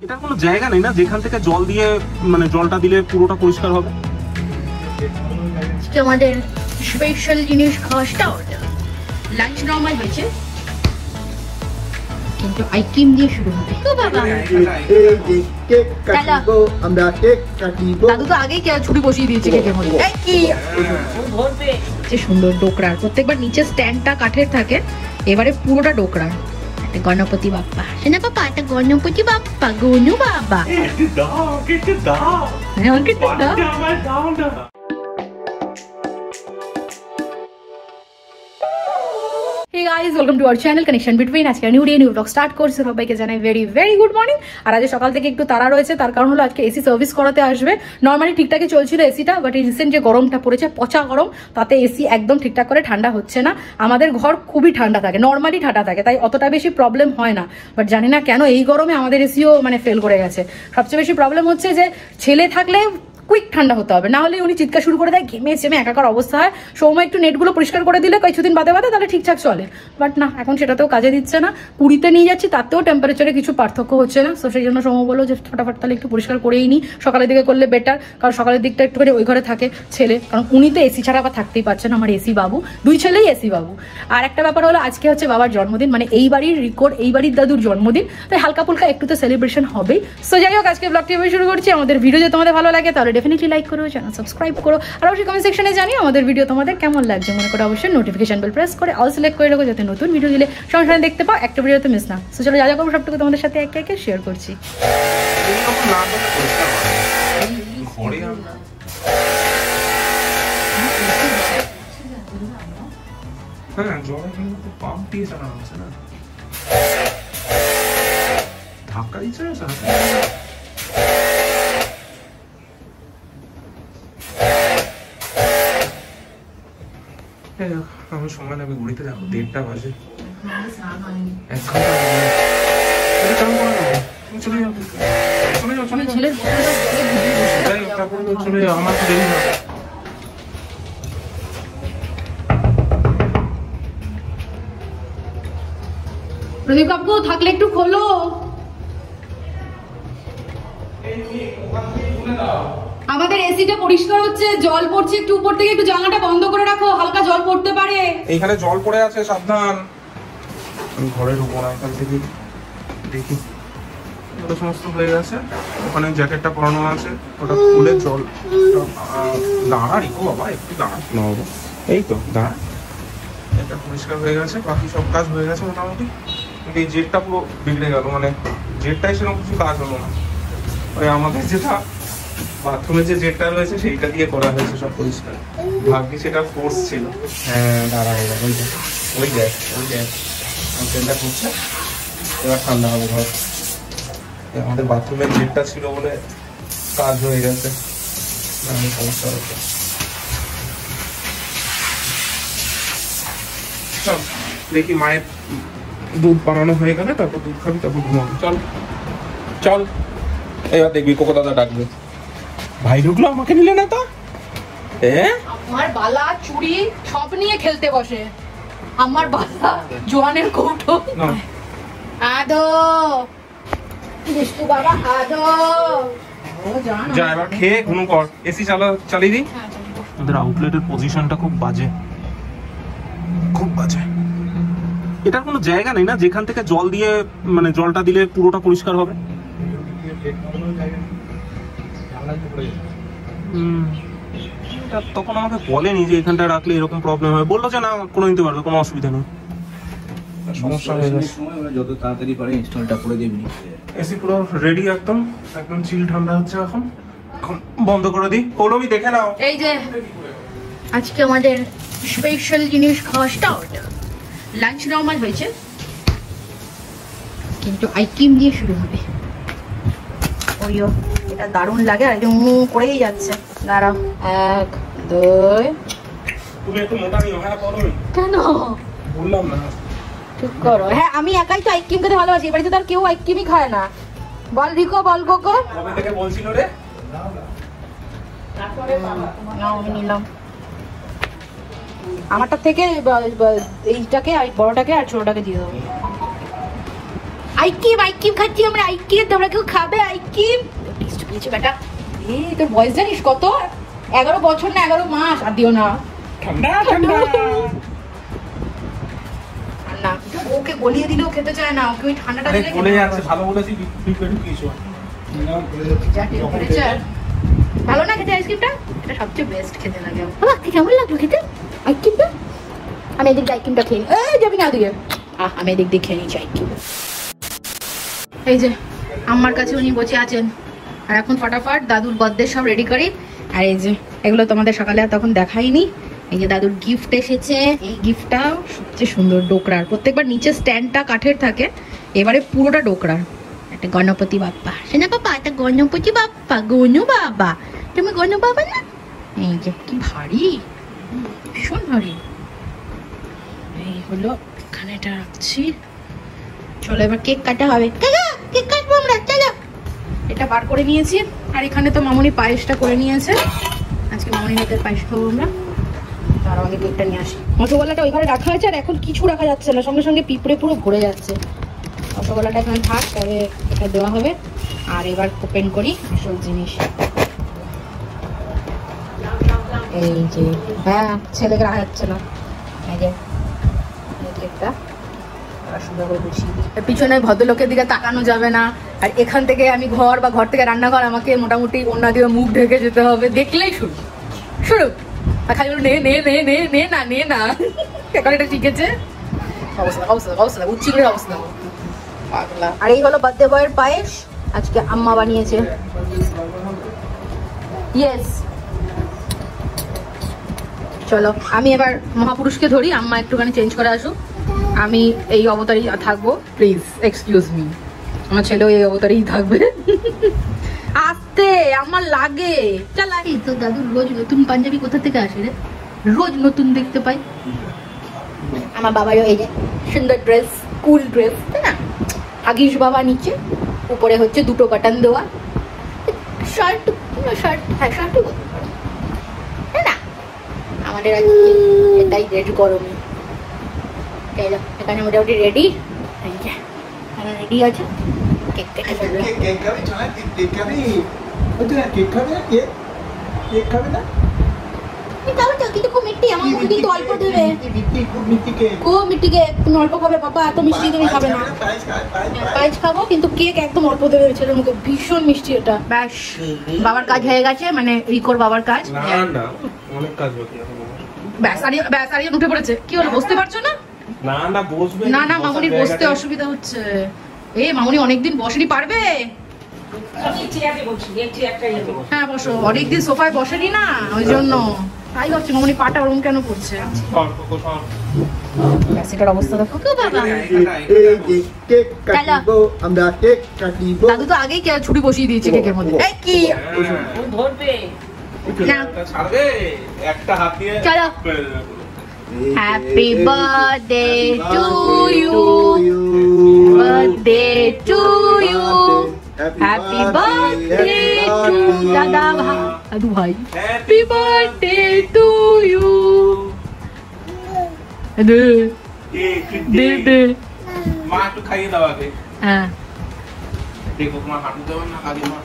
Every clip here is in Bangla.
এটা কোনো জায়গা নেই না যেখান থেকে জল দিয়ে মানে জলটা দিলে পুরোটা পরিষ্কার হবে। আমাদের স্পেশাল জিনিস খাওয়া স্টার্ট। লাঞ্চ নরমাল হয়েছে কিন্তু আইসক্রিম দিয়ে শুরু হবে। তো বাবা দাদু তো আগেই ছুরি বসিয়ে দিয়েছে কেকের মধ্যে। যে সুন্দর ডোকরার প্রত্যেকবার নিচে স্ট্যান্ডটা কাঠের থাকে, এবারে পুরোটা ডোকরার। গণপতি বাপ্পা সেনা বাবা, একটা গণপতি বাপ্পা, গনু বাবা। Hey guys, welcome to our channel Connection Between। আজকে new day new blog start করছে। সবাইকে জানাই ভেরি ভেরি গুড মর্নিং। আর আজ সকাল থেকে একটু তাড়া রয়েছে, তার কারণ হলো আজকে এসি সার্ভিস করাতে আসবে। নর্মালি ঠিকঠাকই চলছিল এসিটা, বাট এই রিসেন্ট যে গরমটা পড়েছে, পচা গরম, তাতে এসি একদম ঠিকঠাক করে ঠান্ডা হচ্ছে না। আমাদের ঘর খুবই ঠান্ডা থাকে, নর্মালি ঠান্ডা থাকে, তাই অতটা বেশি প্রবলেম হয় না। বাট জানি না কেন এই গরমে আমাদের এসিও মানে ফেল করে গেছে। সবচেয়ে বেশি প্রবলেম হচ্ছে যে ছেলে থাকলে কুইক ঠান্ডা হতে হবে, না হলে উনি চিৎকার শুরু করে দেয়, ঘেমে চেমে একাকার অবস্থা হয়। সময় একটু নেটগুলো পরিষ্কার করে দিলে কিছুদিন বাদে বাদে তাহলে ঠিকঠাক চলে। বাট না, এখন সেটাতেও কাজে দিচ্ছে না। পুরীতে নিয়ে যাচ্ছি, তাতেও টেম্পারেচারে কিছু পার্থক্য হচ্ছে না। তো সেই জন্য সময় বলো যে ফটাফট তাহলে একটু পরিষ্কার করেই নিই, সকালের দিকে করলে বেটার। কারণ সকালের দিকটা একটু করে ওই ঘরে থাকে ছেলে, কারণ উনি তো এসি ছাড়া আবার থাকতেই পারছেন। আমার এসি বাবু, দুই ছেলেই এসি বাবু। আর একটা ব্যাপার হলো আজকে হচ্ছে বাবার জন্মদিন, মানে এই বাড়ির রিকর্ড, এই বাড়ির দাদুর জন্মদিন, তাই হালকা ফুলকা একটু তো সেলিব্রেশন হবেই। সো যাই হোক, আজকে ব্লগটি আমি শুরু করছি। আমাদের ভিডিও যদি তোমাদের ভালো লাগে তাহলে ডেফিনেটলি লাইক করো, চ্যানেল সাবস্ক্রাইব করো, আর অবশ্যই কমেন্ট সেকশনে জানিও আমাদের ভিডিও তোমাদের কেমন লাগছে। মনে করো অবশ্যই নোটিফিকেশন বেল প্রেস করে অল সিলেক্ট করে রাখো, যাতে নতুন ভিডিও দিলে সঙ্গে সঙ্গে দেখতে পাও, একটা ভিডিওতে মিস না। সো চলো যা যা করবো সবটুকু তোমাদের সাথে একে একে শেয়ার করছি। ধাক্কা দিচ্ছে আমি সময় লাগবে, ঘুরিতে যাবো, 1:30 বাজে। চলে যাও, আমার দেরি হবে। প্রদীপ কাকু থাকলে একটু খোলো। আমাদের এসিটা পরিষ্কার হচ্ছে, জল পড়ছে একটু উপর থেকে, একটু জানলাটা বন্ধ করে রাখো, হালকা জল পড়তে পারে। এইখানে জল পড়ে আছে, সাবধান। আমি ঘরের উপর এখান থেকে দেখি সমস্ত হয়ে গেছে। ওখানে জ্যাকেটটা পরানো আছে, ওটা খুলে জল দাঁড়া রিকো বাবা, একটু দাঁড়া নেবো। এই তো দাঁড়া, এটা পরিষ্কার হয়ে গেছে, বাকি সব কাজ হয়ে গেছে মোটামুটি। কিন্তু এই জেটটা পুরো বিগড়ে গেল, মানে জেটটাই সেরকম কিছু কাজ হলো না। ওই আমাদের যেটা বাথরুমে যে জেটটা রয়েছে সেইটা দিয়ে করা হয়েছে সব পরিষ্কার। ভাগ্যি সেটা ফোর্স ছিল। হ্যাঁ দাঁড়া হয়ে গেল, ওই গ্যাস ট্রেনটা করছে, এবার ঠান্ডা হবে ঘর। আমাদের বাথরুমের জেটটা ছিল বলে কাজ হয়ে গেছে, সমস্যা হচ্ছে। চল দেখি, মায়ের দুধ বানানো হয়ে গেলে তারপর দুধ খাবি, তারপর ঘুমাবি। চল চল, এবার দেখবি কোকো দাদা ডাকবে। ভাই ঢুকলো, আমাকে নিলে না তো। আমার বালা চুড়ি সব নিয়ে খেলতে বসে। আমার বালা জোয়ানের কৌটো। আদো বিষ্ণু বাবা, আদো যা এবার খেয়ে ঘুম কর। এসি চালিয়ে দিই। আমাদের আউটলেটের পজিশনটা খুব বাজে, খুব বাজে। এটা কোনো জায়গা নেই না যেখান থেকে জল দিয়ে মানে জলটা দিলে পুরোটা পরিষ্কার হবে। তখন আমাকে বলেনি যে এখানটা রাখলে এরকম প্রবলেম হয়, বললো যে না কোনো নিতে পারবে, কোনো অসুবিধা নেই। সমস্যা হয়ে গেছে, যত তাড়াতাড়ি পারে ইনস্টলটা করে দিবি। এসি পুরো রেডি, একদম একদম চিল ঠান্ডা হচ্ছে। এখন বন্ধ করে দিই। পৌলমী দেখে নাও, এই যে আজকে আমাদের স্পেশাল জিনিস খাওয়া স্টার্ট। লাঞ্চ নরমাল হয়েছে কিন্তু আইসক্রিম দিয়ে শুরু হবে। ওইও এটা দারুণ লাগে, আর একদম করেই যাচ্ছে। দাঁড়াও, 1 2। তুমি একটু মোটা নিও। হ্যাঁ পৌলমী, কেন বললাম না ঠিক করো। হ্যাঁ আমি একাই তো আইসক্রিম খেতে ভালোবাসি, এবারে তো আর কেউ আইসক্রিমই খায় না। বল রিকো, বল কোকো। কবে থেকে বলছিল রে? না আমি নিলাম আমারটা থেকে, এইটাকে আর বড়টাকে আর ছোটটাকে দিয়ে দেবো। আইকিম খাচ্ছি আমরা, আইকিম। তোমরা কেউ খাবে আইকিম? টেস্ট পেয়েছে বেটা। তোর বয়স জানিস কত? 11 বছর না 11 মাস। আর দিও না ঠান্ডা ঠান্ডা। না, ওকে গলিয়ে দিলেও খেতে চায় না। ওকে ওই ঠান্ডাটা দিলে বলে যাচ্ছে ভালো বলেছি কিছু ভালো না খেতে আইসক্রিমটা? এটা সবচেয়ে বেস্ট খেতে লাগে। বাবা কেমন লাগলো খেতে আইসক্রিমটা? আমি এদিক আইসক্রিমটা খেয়ে যাবি না দিয়ে। আমি এদিক দিয়ে খেয়ে নিচ্ছি আইসক্রিম। এই যে আমার কাছে উনি বসে আছেন, আর এখন ফটাফট দাদুর বার্থডে সব রেডি করি। আর এই যে এগুলো তোমাদের সকালে আর তখন দেখাইনি। এই যে দাদুর গিফট এসেছে। এই গিফটটা সবচেয়ে সুন্দর, ডোকরার। প্রত্যেকবার নিচে স্ট্যান্ডটা কাঠের থাকে, এবারে পুরোটা ডোকরার। একটা গণপতি বাপ্পা। সেনা বাবা, একটা গণপতি বাপ্পা। গনু বাবা, তুমি গনু বাবা না? এই যে কি ভারী, ভীষণ ভারী। এই হলো, এখানে এটা রাখছি। চলো এবার কেক কাটা হবে। কেক কাটবো আমরা, চলো। এটা বার করে নিয়েছি। আর এখানে তো মামুনি পায়েসটা করে নিয়েছে। আজকে মামুনি হাতের পায়েস খাবো আমরা। আর আমাদের কেকটা নিয়ে আসি। রসগোল্লাটা ওইখানে রাখা আছে, আর এখন কিছু রাখা যাচ্ছে না, সঙ্গে সঙ্গে পিঁপড়ে পুরো ভরে যাচ্ছে। রসগোল্লাটা এখানে থাক, তবে এটা দেওয়া হবে। আর এবার ওপেন করি আসল জিনিস। এই যে, হ্যাঁ ছেলেকে রাখা যাচ্ছে না। এই যে কেকটা পিছনে ভদ্রলোকের দিকে তাকানো যাবে না। আর এখান থেকে আমি ঘর বা ঘর থেকে রান্নাঘর, আমাকে মোটামুটি ওনা দিয়ে মুখ ঢেকে যেতে হবে। দেখলেই শুরু শুরু আর খালি নে নে নে নে নে না নে না। এখন এটা শিখেছে। অবস্থা অবস্থা অবস্থা উচ্চিংড়ের অবস্থা। আর এই হলো বার্থডে বয়ের পায়েস, আজকে আম্মা বানিয়েছে। ইয়েস, চলো আমি এবার মহাপুরুষকে ধরি। আম্মা একটুখানি চেঞ্জ করে আসুক। আমি এই অবতারেই থাকবো, প্লিজ এক্সকিউজ মি। আমার ছেলেও এই অবতারেই থাকবে। আসতে আমার লাগে। চল আগে তো দাদু রোজ নতুন পাঞ্জাবি কোথা থেকে আসে রে? রোজ নতুন দেখতে পাই। আমার বাবারও এই যে সুন্দর ড্রেস, কুল ড্রেস, তাই না? হাগিস বাবা নিচে, উপরে হচ্ছে দুটো বাটন দেওয়া শার্ট। শার্ট, হ্যাঁ শার্টই বলতে পারো, তাই না? আমাদের আজকে এটাই রেডি গরমে। এখানে মোটামুটি রেডি। রেডি আছে। কেক কেটে ফেলবে। কেক খাবে? চল কেক খাবে। ওই তো কেক খাবে না? কেক খাবে না? খাবে তো, কিন্তু খুব মিষ্টি। আমার মুখে কিন্তু অল্প দেবে। খুব মিষ্টি কেক। তুমি অল্প খাবে বাবা, এত মিষ্টি তুমি খাবে না। পায়েস খাবো, কিন্তু কেক একদম অল্প দেবে ছেলের মুখে। ভীষণ মিষ্টি এটা। ব্যাস, বাবার কাজ হয়ে গেছে, মানে রিকোর বাবার কাজ। না না, অনেক কাজ বাকি আছে। ব্যাস আর উঠে পড়েছে। কি হলো, বসতে পারছো না? না না বসবে না না, মামুনির বসতে অসুবিধা হচ্ছে। এই মামুনি অনেকদিন বসেনি, পারবে? হ্যাঁ বসো, অনেকদিন সোফায় বসেনি না, ওই জন্য। তাই হচ্ছে, মামুনি পাটা ওরকম কেন করছে? সেটার অবস্থা দেখো। দাদু তো আগেই ছুটি বসিয়ে দিয়েছে কেকের মধ্যে। এই কি ধরবে একটা হাত দিয়ে। চলো। Happy birthday to you, birthday to you, happy birthday to দাদু ভাই, happy birthday to you. দে মা একটু খাইয়ে দাও আগে। হ্যাঁ দেখো তোমার হাঁটু দেওয়া না আগে মা।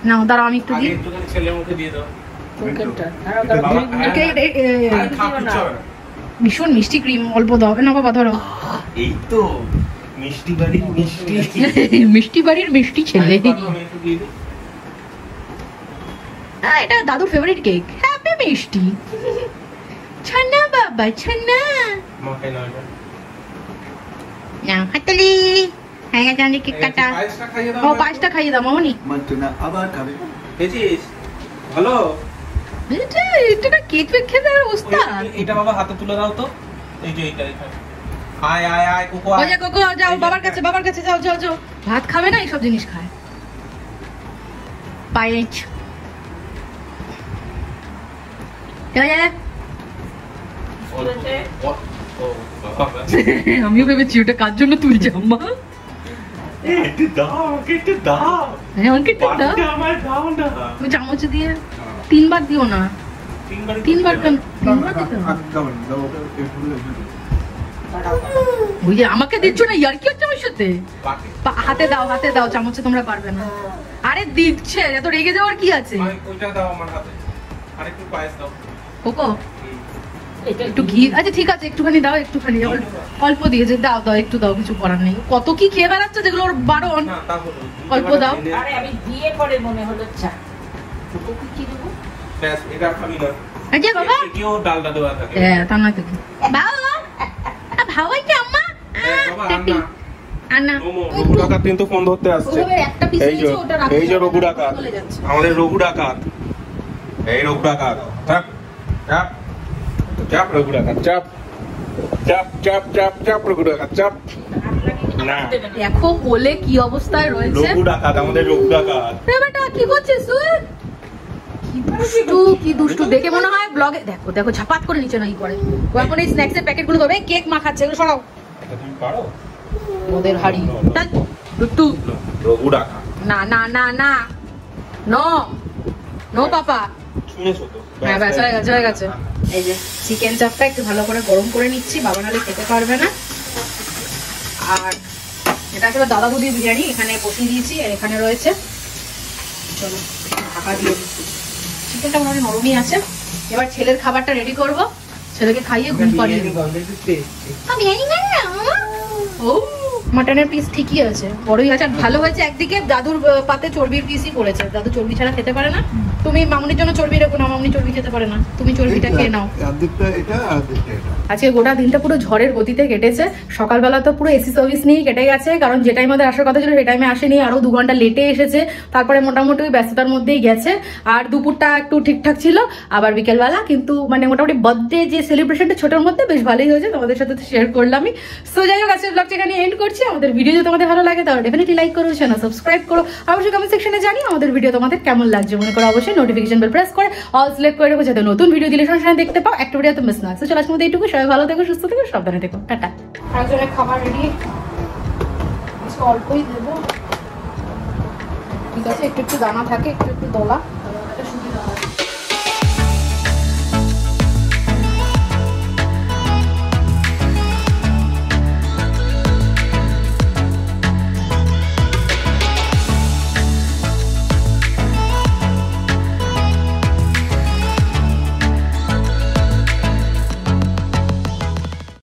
না দাঁড়াও, আমি একটু দিই। ছেলে মুখে দিয়ে দাও। ভীষণ মিষ্টি ক্রিম, অল্প দাও না বাবা, ধরো। এই তো মিষ্টি বাড়ির মিষ্টি। মিষ্টি বাড়ির মিষ্টি ছেলে। এটা দাদুর ফেভারিট কেক। হ্যাপি মিষ্টি ছানা বাবা, ছানা। না হাততালি। হ্যাঁ জানি কেক কাটা। ও পায়েসটা খাইয়ে দাও মামনি। আবার খাবে। ভালো। এটা কেক ফেক খেতে অবস্থা। এটা বাবা হাতে তুলে দাও তো। এই যে এইটা এখানে। আয় আয় আয় কোকো। ওই যে কোকো যাও বাবার কাছে, বাবার কাছে যাও যাও যাও। ভাত খাবে না, এইসব জিনিস খায়। পায়েস। আমিও ভেবেছি ওটা কার জন্য তুলছে আম্মা। চামচ দিয়ে 3 বার দিও না। তিনবার কেন? ওই যে আমাকে দিচ্ছ না, ইয়ার কি হচ্ছে আমার সাথে? হাতে দাও চামচে, তোমরা পারবে না। আরে দিচ্ছে, এত রেগে যাওয়ার কি আছে? ওকো একটু ঘি, আচ্ছা ঠিক আছে একটুখানি দাও, একটুখানি অল্প দিয়ে যে দাও একটু দাও, কিছু করার নেই। কত কি খেয়ে বেড়াচ্ছে যেগুলো ওর বারণ। অল্প দাও। আরে আমি দিয়ে পরে মনে হলো চা কি দেবো ব্যাস, এটা খাবি না। আচ্ছা বাবা কেউ ডালটা দেওয়া থাকে। হ্যাঁ তা না দেখি বাবা ভাওয়াই কি আম্মা আন্না রঘু ডাকাত কিন্তু ফোন ধরতে আসছে। একটা পিস নিয়েছো, ওটা রাখো। এই যে রঘু ডাকাত, আমাদের রঘু ডাকাত। এই রঘু ডাকাত, চাপ চাপ চাপ রঘু ডাকাত, চাপ চাপ চাপ চাপ চাপ রঘু ডাকাত, চাপ না। দেখো বলে কি অবস্থায় রয়েছে রঘু ডাকাত, আমাদের রঘু ডাকাত। রে বেটা কি করছিস তুই? কি দুষ্টু দেখে মনে হয় ব্লগে। দেখো ঝাপাত করে নিচে নাই করে। ও এখন এই স্ন্যাক্সের প্যাকেটগুলো ধরবে, কেক মাখাচ্ছে, এগুলো সরাও। তুমি পারো? ওদের হাড়ি দুট্টু রঘু ডাকাত। না না না না নো নো পাপা। শুনেছো তো? হ্যাঁ ব্যাস হয়ে গেছে। এই যে চিকেন চাপটা একটু ভালো করে গরম করে নিচ্ছি, বাবা নাহলে খেতে পারবে না। আর এটা আসলে দাদা বৌদির বিরিয়ানি, এখানে বসিয়ে দিয়েছি আর এখানে রয়েছে। চলো ঢাকা দিয়ে দিচ্ছি। চিকেনটা মনে হয় নরমই আছে। এবার ছেলের খাবারটা রেডি করব, ছেলেকে খাইয়ে ঘুম পাড়িয়ে দেবো। ও মাটনের পিস ঠিকই আছে, বড়ই আছে, আর ভালো হয়েছে। একদিকে দাদুর পাতে চর্বির পিসই পড়েছে, দাদু চর্বি ছাড়া খেতে পারে না। তুমি মামুনির জন্য চর্বি রেখো না, মামুনি চর্বি খেতে পারে না, তুমি চর্বিটা খেয়ে নাও। আজকে গোটা দিনটা পুরো ঝড়ের গতিতে কেটেছে। সকালবেলা তো পুরো এসি সার্ভিস নিয়েই কেটে গেছে, কারণ যে টাইমে আসার কথা ছিল সেই টাইমে আসেনি, আরো 2 ঘন্টা লেটে এসেছে। তারপরে মোটামুটি ওই ব্যস্ততার মধ্যেই গেছে। আর দুপুরটা একটু ঠিকঠাক ছিল, আবার বিকেলবেলা কিন্তু মানে মোটামুটি বার্থডে যে সেলিব্রেশনটা ছোটোর মধ্যে বেশ ভালোই হয়েছে, তোমাদের সাথে শেয়ার করলামই। সো যাই হোক আজকের ব্লগটা এখানে এন্ড করছি। আমাদের ভিডিও যদি তোমাদের ভালো লাগে তাহলে ডেফিনেটলি লাইক করো, চ্যানেল সাবস্ক্রাইব করো, অবশ্যই কমেন্ট সেকশনে জানিও আমাদের ভিডিও তোমাদের কেমন লাগছে। মনে করো অবশ্যই নোটিফিকেশন বেল প্রেস করে অল সিলেক্ট করে রাখো, যাতে নতুন ভিডিও দিলে সঙ্গে সঙ্গে দেখতে পাও, একটা ভিডিও তো মিস না। সো চলো আজকের মধ্যে এইটুকু, সবাই ভালো থেকো, সুস্থ থেকো, সাবধানে থেকো, টাটা। একজনের খাবার রেডি, অল্পই দেবো, ঠিক আছে, একটু একটু দানা থাকে, একটু একটু দলা।